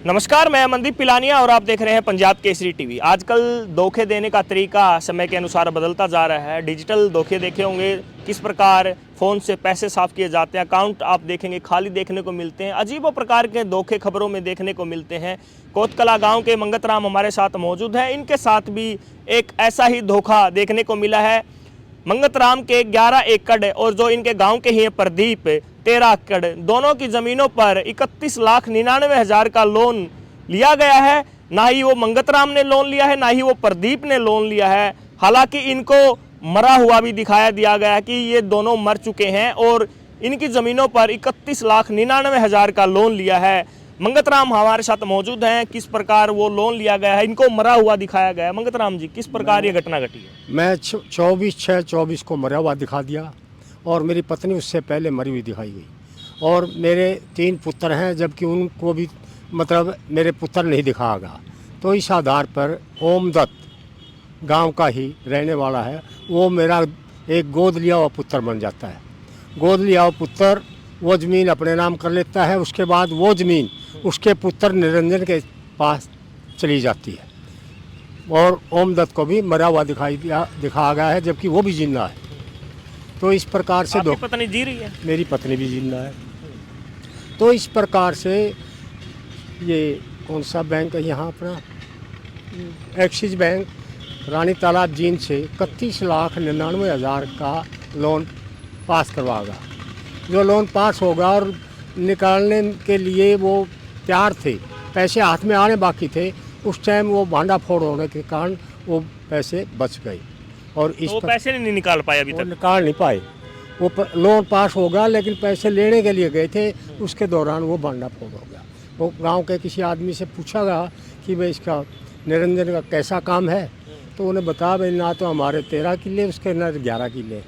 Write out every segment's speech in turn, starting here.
नमस्कार, मैं मनदीप पिलानिया और आप देख रहे हैं पंजाब केसरी टीवी। आजकल धोखे देने का तरीका समय के अनुसार बदलता जा रहा है। डिजिटल धोखे देखे होंगे, किस प्रकार फ़ोन से पैसे साफ किए जाते हैं, अकाउंट आप देखेंगे खाली देखने को मिलते हैं। अजीबो प्रकार के धोखे खबरों में देखने को मिलते हैं। कोतकला गांव के मंगत राम हमारे साथ मौजूद हैं। इनके साथ भी एक ऐसा ही धोखा देखने को मिला है। मंगत राम के 11 एकड़ और जो इनके गांव के ही हैं प्रदीप 13 एकड़, दोनों की ज़मीनों पर 31,99,000 का लोन लिया गया है। ना ही वो मंगत राम ने लोन लिया है, ना ही वो प्रदीप ने लोन लिया है। हालांकि इनको मरा हुआ भी दिखाया दिया गया है कि ये दोनों मर चुके हैं और इनकी ज़मीनों पर 31,99,000 का लोन लिया है। मंगत राम हमारे साथ मौजूद हैं। किस प्रकार वो लोन लिया गया है, इनको मरा हुआ दिखाया गया है। मंगत राम जी, किस प्रकार ये घटना घटी है? मैं 24/6/24 को मरा हुआ दिखा दिया और मेरी पत्नी उससे पहले मरी हुई दिखाई गई और मेरे 3 पुत्र हैं, जबकि उनको भी मतलब मेरे पुत्र नहीं दिखाया गया। तो इस आधार पर ओम दत्त गांव का ही रहने वाला है, वो मेरा एक गोद लिया हुआ पुत्र बन जाता है। गोद लिया हुआ पुत्र वो ज़मीन अपने नाम कर लेता है। उसके बाद वो ज़मीन उसके पुत्र निरंजन के पास चली जाती है और ओम दत्त को भी मरा हुआ दिखाया गया है, जबकि वो भी जिंदा है। तो इस प्रकार से आपकी पत्नी जी रही है? मेरी पत्नी भी जिंदा है। तो इस प्रकार से ये कौन सा बैंक है यहाँ अपना, एक्सिस बैंक रानी तालाब जींद से 31,99,000 का लोन पास करवाएगा। जो लोन पास होगा और निकालने के लिए वो तैयार थे, पैसे हाथ में आने बाकी थे, उस टाइम वो भांडा फोड़ होने के कारण वो पैसे बच गए और इस तो पैसे नहीं निकाल पाए अभी तक? निकाल नहीं पाए। वो लोन पास होगा लेकिन पैसे लेने के लिए गए थे, उसके दौरान वो भांडा फोड़ हो गया। वो गांव के किसी आदमी से पूछा गया कि भाई इसका निरंजन का कैसा काम है, तो उन्हें बताया भाई ना तो हमारे 13 किले उसके ना 11 किले।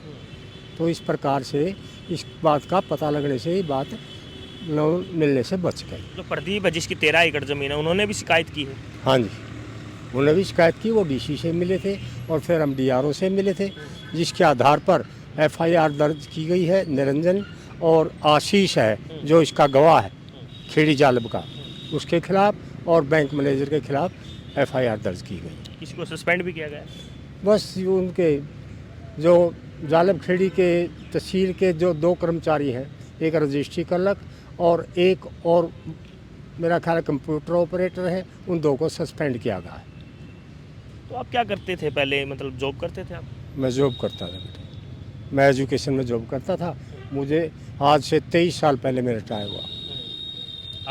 तो इस प्रकार से इस बात का पता लगने से ही बात लोन मिलने से बच गई। तो प्रदीप है जिसकी 13 एकड़ ज़मीन है, उन्होंने भी शिकायत की है? हाँ जी, उन्होंने भी शिकायत की। वो डीसी से मिले थे और फिर हम डीआरओ से मिले थे, जिसके आधार पर एफआईआर दर्ज की गई है। निरंजन और आशीष है जो इसका गवाह है खेड़ी जालब का, उसके खिलाफ और बैंक मैनेजर के खिलाफ एफआईआर दर्ज की गई। किसी को सस्पेंड भी किया गया? बस उनके जो जालब खेड़ी के तहसील के जो 2 कर्मचारी हैं, एक रजिस्ट्री क्लर्क और एक और मेरा ख्याल कंप्यूटर ऑपरेटर है, उन 2 को सस्पेंड किया गया है। तो आप क्या करते थे पहले, मतलब जॉब करते थे आप? मैं जॉब करता था बेटा, मैं एजुकेशन में जॉब करता था। मुझे आज से 23 साल पहले मैं रिटायर हुआ।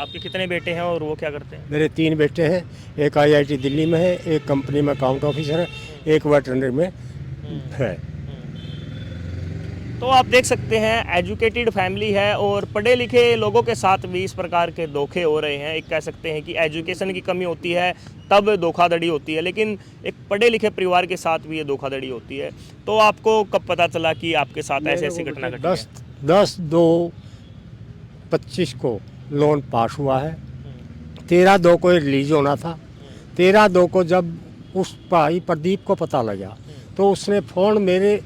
आपके कितने बेटे हैं और वो क्या करते हैं? मेरे 3 बेटे हैं, एक IIT दिल्ली में है, एक कंपनी में अकाउंट ऑफिसर है, एक वेटरनरी में है। तो आप देख सकते हैं एजुकेटेड फैमिली है और पढ़े लिखे लोगों के साथ भी इस प्रकार के धोखे हो रहे हैं। एक कह सकते हैं कि एजुकेशन की कमी होती है तब धोखाधड़ी होती है, लेकिन एक पढ़े लिखे परिवार के साथ भी ये धोखाधड़ी होती है। तो आपको कब पता चला कि आपके साथ ऐसी ऐसी घटना घटी है? 10/2/25 को लोन पास हुआ है। 13/2 को रिलीज होना था। 13/2 को जब उस भाई प्रदीप को पता लगा तो उसने फ़ोन, मेरे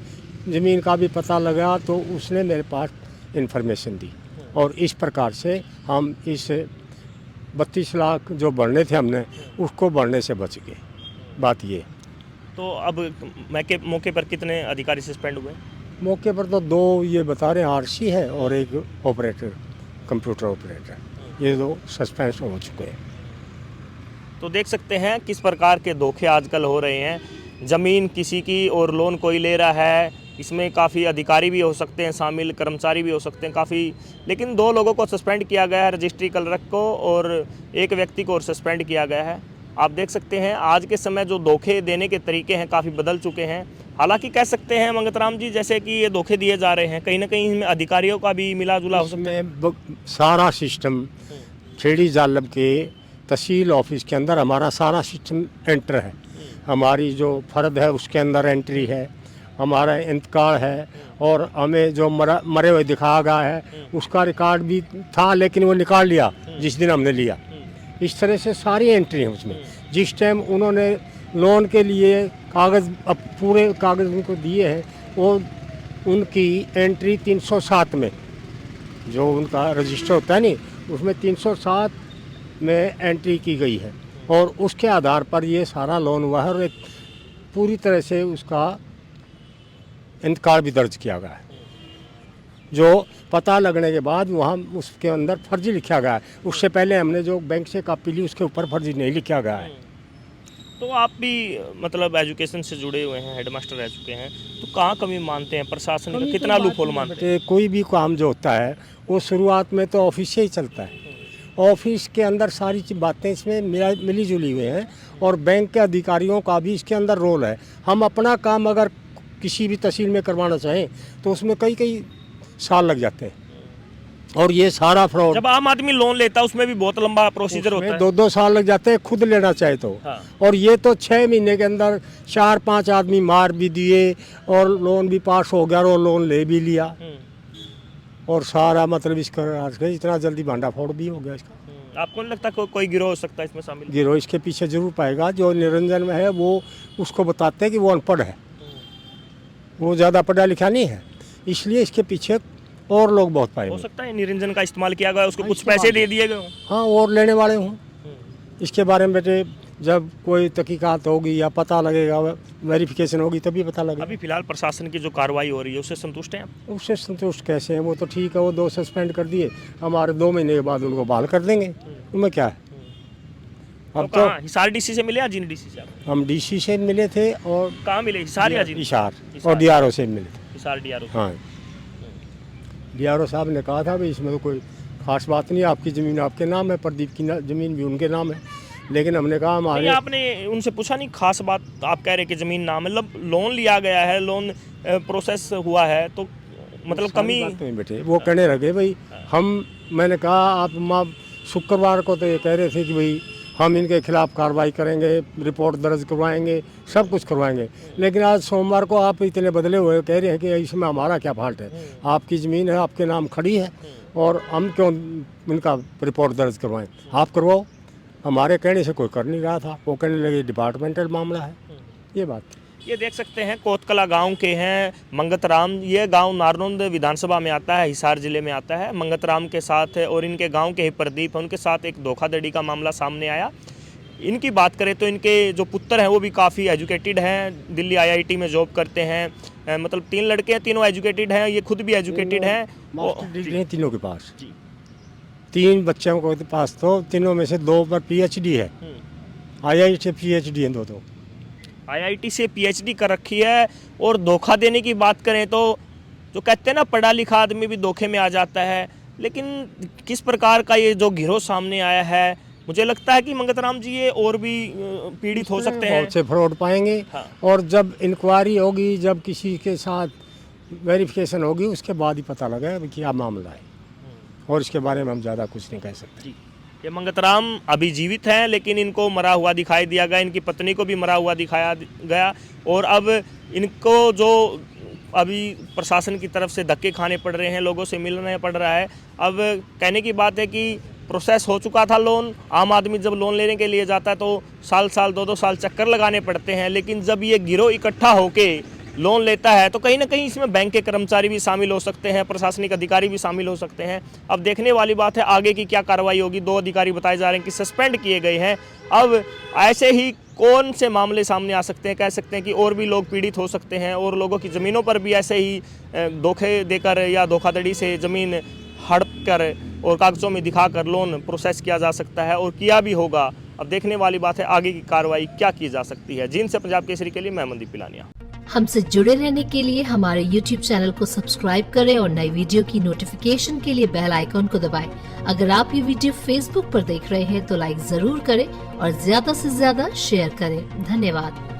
ज़मीन का भी पता लगा तो उसने मेरे पास इन्फॉर्मेशन दी और इस प्रकार से हम इस 32 लाख जो बढ़ने थे हमने, उसको बढ़ने से बच गए। बात ये। तो अब मौके पर कितने अधिकारी सस्पेंड हुए? मौके पर तो 2 ये बता रहे हैं, आरसी है और एक ऑपरेटर, कंप्यूटर ऑपरेटर, ये 2 सस्पेंड हो चुके हैं। तो देख सकते हैं किस प्रकार के धोखे आजकल हो रहे हैं। ज़मीन किसी की और लोन कोई ले रहा है, इसमें काफ़ी अधिकारी भी हो सकते हैं शामिल, कर्मचारी भी हो सकते हैं काफ़ी, लेकिन 2 लोगों को सस्पेंड किया गया है, रजिस्ट्री क्लर्क को और एक व्यक्ति को और सस्पेंड किया गया है। आप देख सकते हैं आज के समय जो धोखे देने के तरीके हैं काफ़ी बदल चुके हैं। हालांकि कह सकते हैं मंगत राम जी, जैसे कि ये धोखे दिए जा रहे हैं, कहीं ना कहीं इनमें अधिकारियों का भी मिला जुला हो सकता है। सारा सिस्टम खेड़ी जालब के तहसील ऑफिस के अंदर हमारा सारा सिस्टम एंटर है। हमारी जो फ़र्द है उसके अंदर एंट्री है, हमारा इंतकाल है और हमें जो मरे हुए दिखाया गया है उसका रिकॉर्ड भी था, लेकिन वो निकाल लिया जिस दिन हमने लिया। इस तरह से सारी एंट्री है उसमें। जिस टाइम उन्होंने लोन के लिए कागज़, अब पूरे कागज़ उनको दिए हैं, वो उनकी एंट्री 307 में जो उनका रजिस्टर होता है नहीं, उसमें 307 में एंट्री की गई है और उसके आधार पर ये सारा लोन हुआ है और एक पूरी तरह से उसका इंतकार भी दर्ज किया गया है, जो पता लगने के बाद वहाँ उसके अंदर फर्जी लिखा गया है। उससे पहले हमने जो बैंक से कॉपी ली उसके ऊपर फर्जी नहीं लिखा गया है। तो आप भी मतलब एजुकेशन से जुड़े हुए हैं, हेडमास्टर रह चुके हैं, तो कहाँ कमी मानते हैं, प्रशासन का कितना लूपहोल मानते हैं? कोई भी काम जो होता है वो शुरुआत में तो ऑफिस से ही चलता है। ऑफिस के अंदर सारी बातें इसमें मिली जुली हुई हैं और बैंक के अधिकारियों का भी इसके अंदर रोल है। हम अपना काम अगर किसी भी तहसील में करवाना चाहें तो उसमें कई साल लग जाते हैं और ये सारा फ्रॉड। जब आम आदमी लोन लेता है उसमें भी बहुत लंबा प्रोसीजर होता है, 2-2 साल लग जाते हैं खुद लेना चाहे तो। हाँ। और ये तो 6 महीने के अंदर 4-5 आदमी मार भी दिए और लोन भी पास हो गया और लोन ले भी लिया और सारा मतलब इसका इतना जल्दी भांडा फोड़ भी हो गया इसका। आपको नहीं लगता कोई गिरोह हो सकता है इसमें शामिल? गिरोह इसके पीछे जरूर पाएगा। जो निरंजन में है वो उसको बताते हैं कि वो अनपढ़ है, वो ज़्यादा पढ़ा लिखा नहीं है, इसलिए इसके पीछे और लोग बहुत पाएंगे। हो सकता है निरंजन का इस्तेमाल किया गया, उसको कुछ पैसे दे दिए गए। हाँ, और लेने वाले हूँ। इसके बारे में बेटे जब कोई तहकीकात होगी या पता लगेगा, वेरिफिकेशन होगी तभी पता लगेगा। अभी फिलहाल प्रशासन की जो कार्रवाई हो रही है उससे संतुष्ट हैं आप? उससे संतुष्ट कैसे हैं? वो तो ठीक है, वो 2 सस्पेंड कर दिए, हमारे 2 महीने के बाद उनको बहाल कर देंगे, उनमें क्या है। अब तो हिसार डीसी से मिले या जिन डीसी से? हम डीसी से मिले थे और कहाँ मिले, हिसार या जिन? हिसार और डीआरओ से मिले थे। हिसार डीआरओ? हाँ, डीआरओ साहब ने कहा था भाई इसमें तो कोई खास बात नहीं, आपकी ज़मीन आपके नाम है, प्रदीप की ज़मीन भी उनके नाम है, लेकिन हमने कहा हमारे। आपने उनसे पूछा नहीं खास बात? आप कह रहे कि ज़मीन नाम, मतलब लोन लिया गया है, लोन प्रोसेस हुआ है, तो मतलब कमी नहीं बेटे। वो कहने लगे भाई मैंने कहा आप माँ शुक्रवार को तो ये कह रहे थे कि भाई हम इनके खिलाफ कार्रवाई करेंगे, रिपोर्ट दर्ज करवाएंगे, सब कुछ करवाएंगे, लेकिन आज सोमवार को आप इतने बदले हुए कह रहे हैं कि इसमें हमारा क्या फॉल्ट है, आपकी ज़मीन है, आपके नाम खड़ी है और हम क्यों इनका रिपोर्ट दर्ज करवाएं? आप करवाओ। हमारे कहने से कोई कर नहीं रहा था, वो कहने लगे डिपार्टमेंटल मामला है। ये बात ये देख सकते हैं कोतकला गांव के हैं मंगतराम। ये गांव नारनौंद विधानसभा में आता है, हिसार जिले में आता है। मंगतराम के साथ और इनके गांव के ही प्रदीप है, उनके साथ एक धोखाधड़ी का मामला सामने आया। इनकी बात करें तो इनके जो पुत्र हैं वो भी काफ़ी एजुकेटेड हैं, दिल्ली IIT में जॉब करते हैं। मतलब 3 लड़के हैं, तीनों एजुकेटेड हैं, ये खुद भी एजुकेटेड हैं। मास्टर डिग्री है तीनों के पास। 3 बच्चों के पास तो तीनों में से 2 पर PhD है, IIT से PhD है, 2 IIT से PhD कर रखी है। और धोखा देने की बात करें तो जो कहते हैं ना पढ़ा लिखा आदमी भी धोखे में आ जाता है, लेकिन किस प्रकार का ये जो गिरोह सामने आया है, मुझे लगता है कि मंगतराम जी ये और भी पीड़ित हो सकते हैं, बहुत से फ्रॉड पाएंगे। हाँ। और जब इंक्वायरी होगी, जब किसी के साथ वेरिफिकेशन होगी, उसके बाद ही पता लगेगा कि क्या मामला है, और इसके बारे में हम ज़्यादा कुछ नहीं कह सकते। ये मंगतराम अभी जीवित हैं, लेकिन इनको मरा हुआ दिखाई दिया गया, इनकी पत्नी को भी मरा हुआ दिखाया गया, और अब इनको जो अभी प्रशासन की तरफ से धक्के खाने पड़ रहे हैं, लोगों से मिलना पड़ रहा है। अब कहने की बात है कि प्रोसेस हो चुका था लोन। आम आदमी जब लोन लेने के लिए जाता है तो साल 2-2 साल चक्कर लगाने पड़ते हैं, लेकिन जब ये गिरोह इकट्ठा होके लोन लेता है तो कहीं ना कहीं इसमें बैंक के कर्मचारी भी शामिल हो सकते हैं, प्रशासनिक अधिकारी भी शामिल हो सकते हैं। अब देखने वाली बात है आगे की क्या कार्रवाई होगी। 2 अधिकारी बताए जा रहे हैं कि सस्पेंड किए गए हैं। अब ऐसे ही कौन से मामले सामने आ सकते हैं, कह सकते हैं कि और भी लोग पीड़ित हो सकते हैं, और लोगों की ज़मीनों पर भी ऐसे ही धोखे देकर या धोखाधड़ी से ज़मीन हड़प कर और कागज़ों में दिखाकर लोन प्रोसेस किया जा सकता है, और किया भी होगा। अब देखने वाली बात है आगे की कार्रवाई क्या की जा सकती है। जींद से पंजाब केसरी के लिए मैं मनदीप पिलानिया। हमसे जुड़े रहने के लिए हमारे YouTube चैनल को सब्सक्राइब करें और नई वीडियो की नोटिफिकेशन के लिए बेल आइकॉन को दबाएं। अगर आप ये वीडियो Facebook पर देख रहे हैं तो लाइक जरूर करें और ज्यादा से ज्यादा शेयर करें। धन्यवाद।